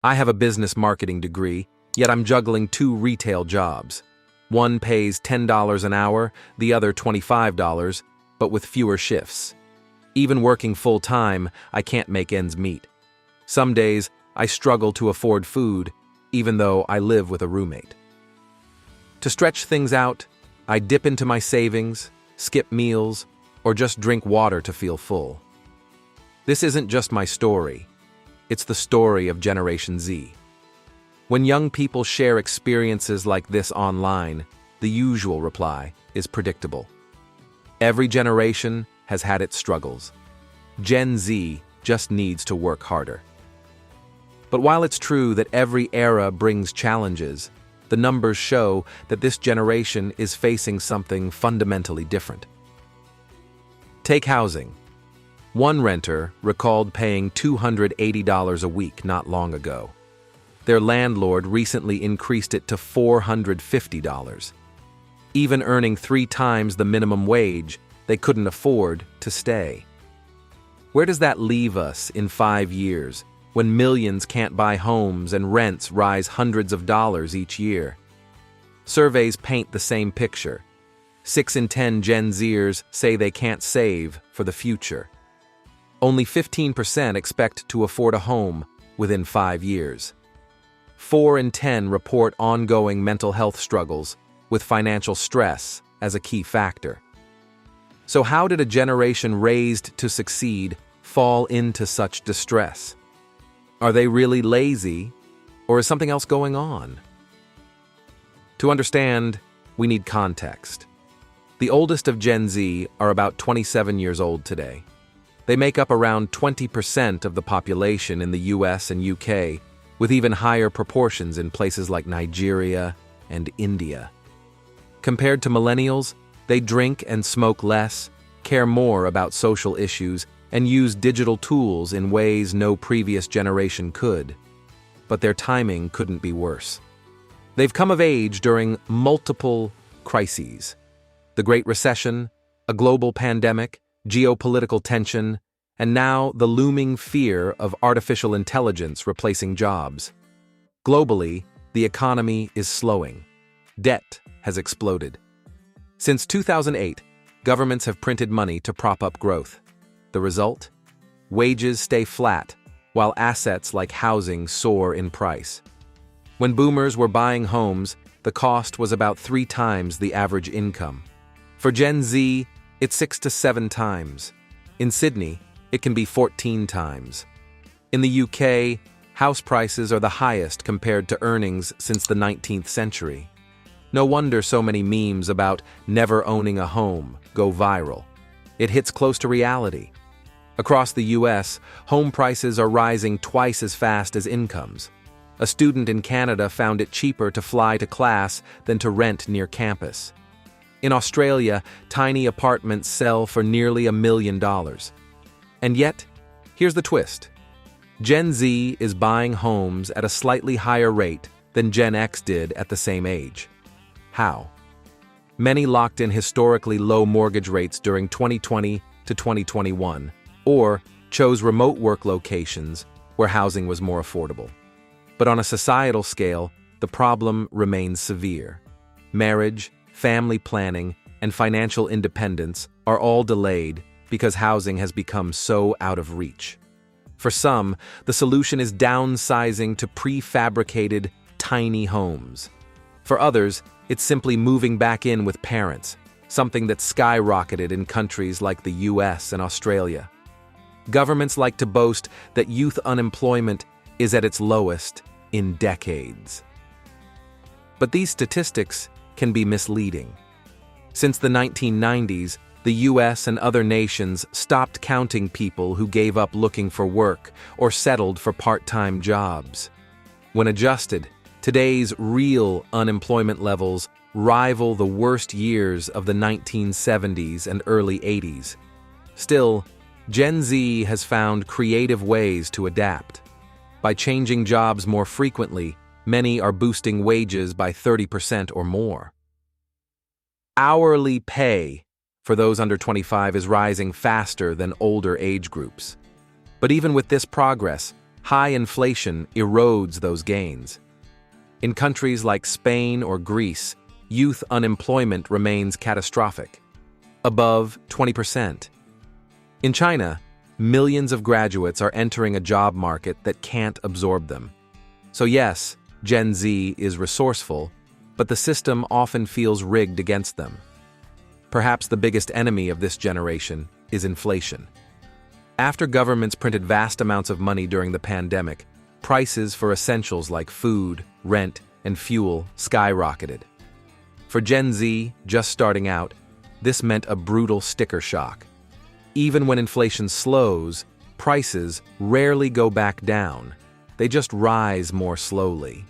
I have a business marketing degree, yet I'm juggling two retail jobs. One pays $10 an hour, the other $25, but with fewer shifts. Even working full-time, I can't make ends meet. Some days, I struggle to afford food, even though I live with a roommate. To stretch things out, I dip into my savings, skip meals, or just drink water to feel full. This isn't just my story. It's the story of Generation Z. When young people share experiences like this online, the usual reply is predictable. Every generation has had its struggles. Gen Z just needs to work harder. But while it's true that every era brings challenges, the numbers show that this generation is facing something fundamentally different. Take housing. One renter recalled paying $280 a week not long ago. Their landlord recently increased it to $450. Even earning 3 times the minimum wage, they couldn't afford to stay. Where does that leave us in 5 years, when millions can't buy homes and rents rise hundreds of dollars each year? Surveys paint the same picture. 6 in 10 Gen Zers say they can't save for the future. Only 15% expect to afford a home within 5 years. 4 in 10 report ongoing mental health struggles, with financial stress as a key factor. So how did a generation raised to succeed fall into such distress? Are they really lazy, or is something else going on? To understand, we need context. The oldest of Gen Z are about 27 years old today. They make up around 20% of the population in the US and UK, with even higher proportions in places like Nigeria and India. Compared to millennials, they drink and smoke less, care more about social issues, and use digital tools in ways no previous generation could. But their timing couldn't be worse. They've come of age during multiple crises: the Great Recession, a global pandemic, geopolitical tension, and now the looming fear of artificial intelligence replacing jobs. Globally, the economy is slowing. Debt has exploded. Since 2008, governments have printed money to prop up growth. The result? Wages stay flat, while assets like housing soar in price. When boomers were buying homes, the cost was about 3 times the average income. For Gen Z, it's 6 to 7 times. In Sydney, it can be 14 times. In the UK, house prices are the highest compared to earnings since the 19th century. No wonder so many memes about never owning a home go viral. It hits close to reality. Across the US, home prices are rising twice as fast as incomes. A student in Canada found it cheaper to fly to class than to rent near campus. In Australia, tiny apartments sell for nearly $1 million. And yet, here's the twist. Gen Z is buying homes at a slightly higher rate than Gen X did at the same age. How? Many locked in historically low mortgage rates during 2020 to 2021, or chose remote work locations where housing was more affordable. But on a societal scale, the problem remains severe. Marriage, family planning, and financial independence are all delayed because housing has become so out of reach. For some, the solution is downsizing to prefabricated, tiny homes. For others, it's simply moving back in with parents, something that skyrocketed in countries like the US and Australia. Governments like to boast that youth unemployment is at its lowest in decades. But these statistics can be misleading. Since the 1990s, the US and other nations stopped counting people who gave up looking for work or settled for part-time jobs. When adjusted, today's real unemployment levels rival the worst years of the 1970s and early 80s. Still, Gen Z has found creative ways to adapt. By changing jobs more frequently, many are boosting wages by 30% or more. Hourly pay for those under 25 is rising faster than older age groups. But even with this progress, high inflation erodes those gains. In countries like Spain or Greece, youth unemployment remains catastrophic, above 20%. In China, millions of graduates are entering a job market that can't absorb them. So yes, Gen Z is resourceful, but the system often feels rigged against them. Perhaps the biggest enemy of this generation is inflation. After governments printed vast amounts of money during the pandemic, prices for essentials like food, rent, and fuel skyrocketed. For Gen Z, just starting out, this meant a brutal sticker shock. Even when inflation slows, prices rarely go back down. They just rise more slowly.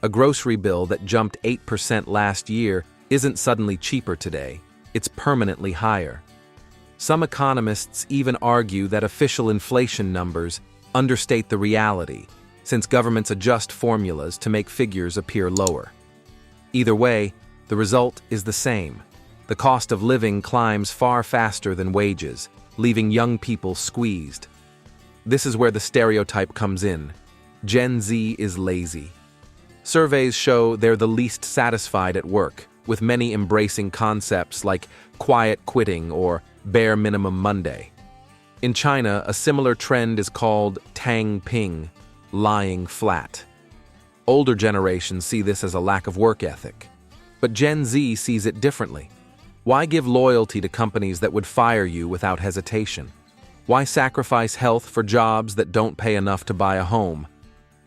A grocery bill that jumped 8% last year isn't suddenly cheaper today. It's permanently higher. Some economists even argue that official inflation numbers understate the reality, since governments adjust formulas to make figures appear lower. Either way, the result is the same. The cost of living climbs far faster than wages, leaving young people squeezed. This is where the stereotype comes in. Gen Z is lazy. Surveys show they're the least satisfied at work, with many embracing concepts like quiet quitting or bare minimum Monday. In China, a similar trend is called tang ping, lying flat. Older generations see this as a lack of work ethic. But Gen Z sees it differently. Why give loyalty to companies that would fire you without hesitation? Why sacrifice health for jobs that don't pay enough to buy a home?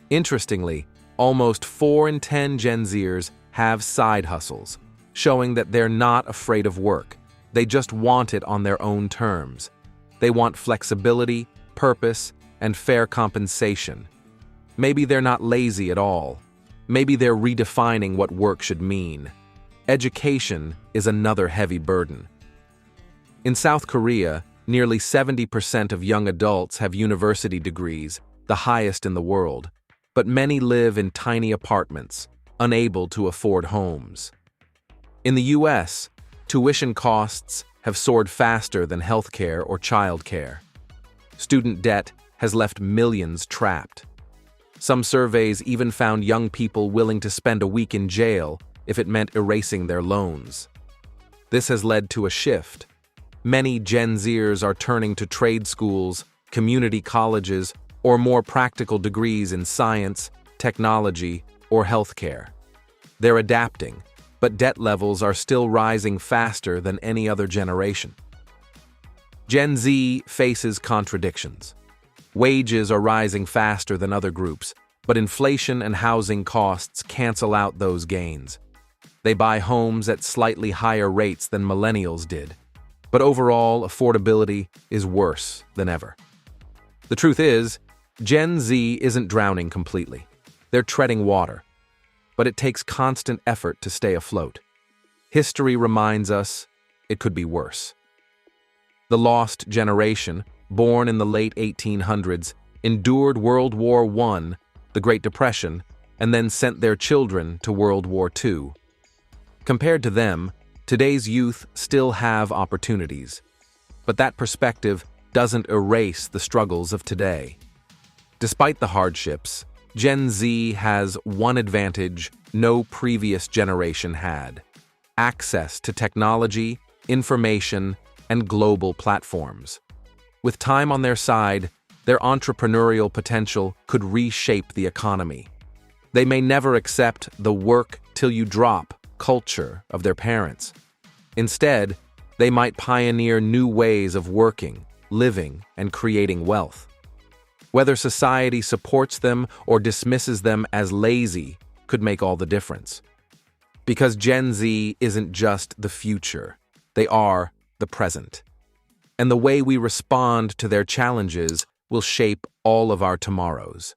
Interestingly, almost 4 in 10 Gen Zers have side hustles, showing that they're not afraid of work. They just want it on their own terms. They want flexibility, purpose, and fair compensation. Maybe they're not lazy at all. Maybe they're redefining what work should mean. Education is another heavy burden. In South Korea, nearly 70% of young adults have university degrees, the highest in the world, but many live in tiny apartments, unable to afford homes. In the US, tuition costs have soared faster than healthcare or childcare. Student debt has left millions trapped. Some surveys even found young people willing to spend a week in jail if it meant erasing their loans. This has led to a shift. Many Gen Zers are turning to trade schools, community colleges, or more practical degrees in science, technology, or healthcare. They're adapting, but debt levels are still rising faster than any other generation. Gen Z faces contradictions. Wages are rising faster than other groups, but inflation and housing costs cancel out those gains. They buy homes at slightly higher rates than millennials did, but overall affordability is worse than ever. The truth is, Gen Z isn't drowning completely. They're treading water, but it takes constant effort to stay afloat. History reminds us it could be worse. The lost generation, born in the late 1800s, endured World War I, the Great Depression, and then sent their children to World War II. Compared to them, today's youth still have opportunities, but that perspective doesn't erase the struggles of today. Despite the hardships, Gen Z has one advantage no previous generation had: access to technology, information, and global platforms. With time on their side, their entrepreneurial potential could reshape the economy. They may never accept the work till you drop culture of their parents. Instead, they might pioneer new ways of working, living, and creating wealth. Whether society supports them or dismisses them as lazy could make all the difference. Because Gen Z isn't just the future, they are the present. And the way we respond to their challenges will shape all of our tomorrows.